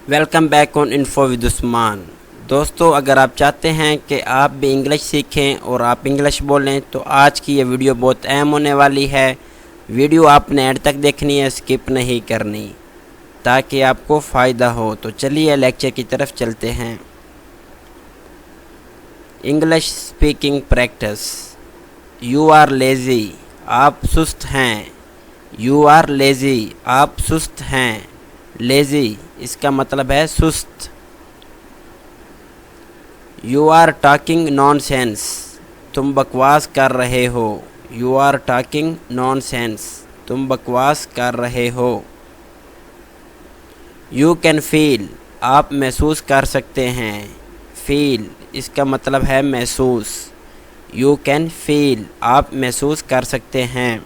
Welcome back on info with Usman. دوستو، اگر آپ چاہتے ہیں کہ آپ بھی انگلش سیکھیں اور آپ انگلش بولیں تو آج کی یہ ویڈیو بہت اہم ہونے والی ہے۔ ویڈیو آپ نے اینڈ تک دیکھنی ہے، اسکپ نہیں کرنی تاکہ آپ کو فائدہ ہو۔ تو چلیے لیکچر کی طرف چلتے ہیں۔ English speaking practice. You are lazy, آپ سست ہیں۔ یو آر لیزی، آپ سست ہیں۔ لیزی اس کا مطلب ہے سست۔ You are talking nonsense, تم بکواس کر رہے ہو۔ You are talking nonsense, تم بکواس کر رہے ہو۔ یو کین فیل، آپ محسوس کر سکتے ہیں۔ فیل اس کا مطلب ہے محسوس۔ یو کین فیل، آپ محسوس کر سکتے ہیں۔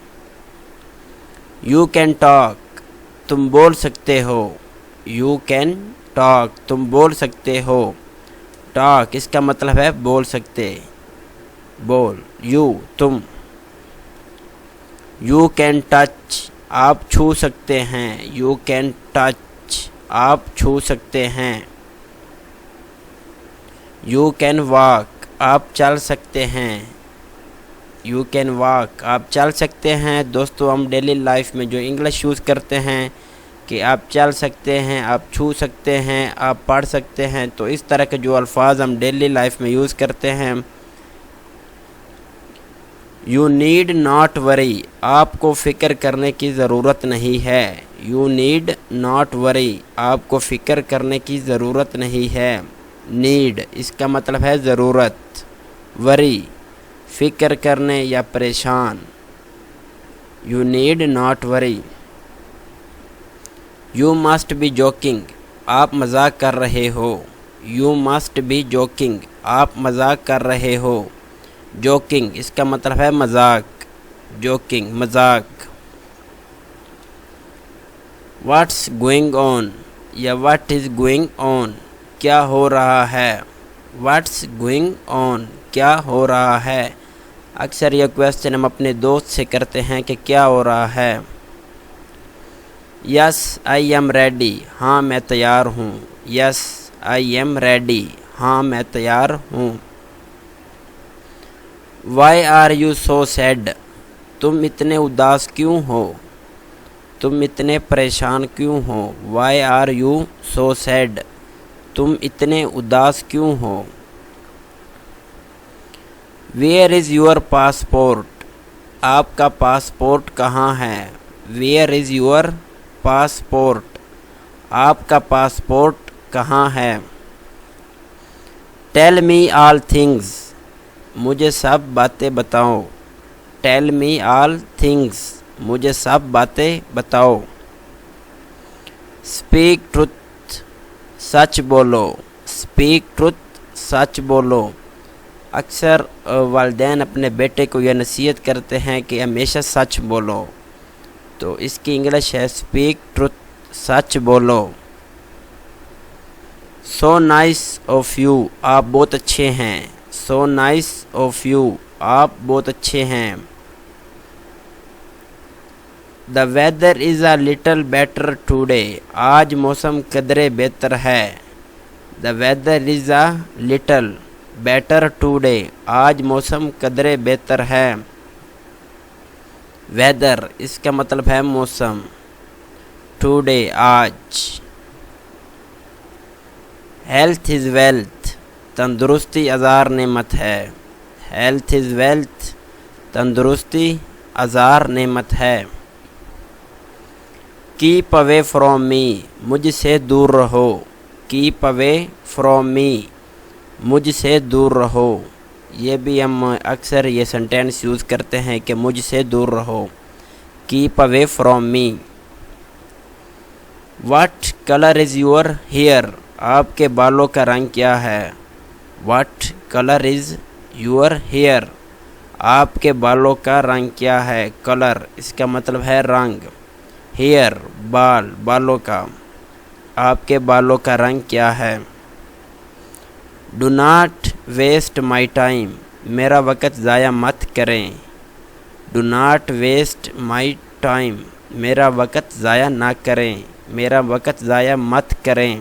یو کین ٹاک، تم بول سکتے ہو۔ یو کین ٹاک، تم بول سکتے ہو۔ ٹاک اس کا مطلب ہے بول سکتے، بول۔ یو تم۔ یو کین ٹچ، آپ چھو سکتے ہیں۔ یو کین ٹچ، آپ چھو سکتے ہیں۔ یو کین واک، آپ چل سکتے ہیں۔ یو کین واک، آپ چل سکتے ہیں۔ دوستو، ہم ڈیلی لائف میں جو انگلش یوز کرتے ہیں کہ آپ چل سکتے ہیں، آپ چھو سکتے ہیں، آپ پڑھ سکتے ہیں، تو اس طرح کے جو الفاظ ہم ڈیلی لائف میں یوز کرتے ہیں۔ یو نیڈ ناٹ وری، آپ کو فکر کرنے کی ضرورت نہیں ہے۔ یو نیڈ ناٹ وری، آپ کو فکر کرنے کی ضرورت نہیں ہے۔ نیڈ اس کا مطلب ہے ضرورت۔ وری فکر کرنے یا پریشان۔ You need not worry. You must be joking, آپ مذاق کر رہے ہو۔ یو مسٹ بی جوکنگ، آپ مذاق کر رہے ہو۔ جوکنگ اس کا مطلب ہے مذاق۔ جوکنگ مذاق۔ واٹس گوئنگ آن یا واٹ از گوئنگ آن، کیا ہو رہا ہے۔ واٹس گوئنگ آن، کیا ہو رہا ہے۔ اکثر یہ کویسچن ہم اپنے دوست سے کرتے ہیں کہ کیا ہو رہا ہے۔ یس آئی ایم ریڈی، ہاں میں تیار ہوں۔ یس آئی ایم ریڈی، ہاں میں تیار ہوں۔ Why are you so sad, تم اتنے اداس کیوں ہو۔ تم اتنے پریشان کیوں ہو۔ Why are you so sad, تم اتنے اداس کیوں ہو۔ ویئر از یور پاسپورٹ، آپ کا پاسپورٹ کہاں ہے۔ ویئر از یور پاسپورٹ، آپ کا پاسپورٹ کہاں ہے۔ ٹیل می آل تھنگز، مجھے سب باتیں بتاؤ۔ ٹیل می آل تھنگز، مجھے سب باتیں بتاؤ۔ اسپیک ٹروتھ، سچ بولو۔ اسپیک ٹروتھ، سچ بولو۔ اکثر والدین اپنے بیٹے کو یہ نصیحت کرتے ہیں کہ ہمیشہ سچ بولو، تو اس کی انگلش ہے اسپیک ٹروتھ، سچ بولو۔ سو نائس آف یو، آپ بہت اچھے ہیں۔ سو نائس آف یو، آپ بہت اچھے ہیں۔ The weather is a little better today, آج موسم قدرے بہتر ہے۔ The weather is a little better today, آج موسم قدرے بہتر ہے۔ ویدر اس کا مطلب ہے موسم۔ ٹوڈے آج۔ ہیلتھ از ویلتھ، تندرستی ہزار نعمت ہے۔ ہیلتھ از ویلتھ، تندرستی ہزار نعمت ہے۔ کیپ اوے فرام می، مجھ سے دور رہو۔ کیپ اوے فرام می، مجھ سے دور رہو۔ یہ بھی ہم اکثر یہ سینٹینس یوز کرتے ہیں کہ مجھ سے دور رہو۔ Keep away from me. What colour is your hair, آپ کے بالوں کا رنگ کیا ہے۔ What colour is your hair, آپ کے بالوں کا رنگ کیا ہے۔ کلر اس کا مطلب ہے رنگ۔ ہیئر بال، بالوں کا۔ آپ کے بالوں کا رنگ کیا ہے۔ Do not waste my time, میرا وقت ضائع مت کریں۔ Do not waste my time, میرا وقت ضائع نہ کریں، میرا وقت ضائع مت کریں۔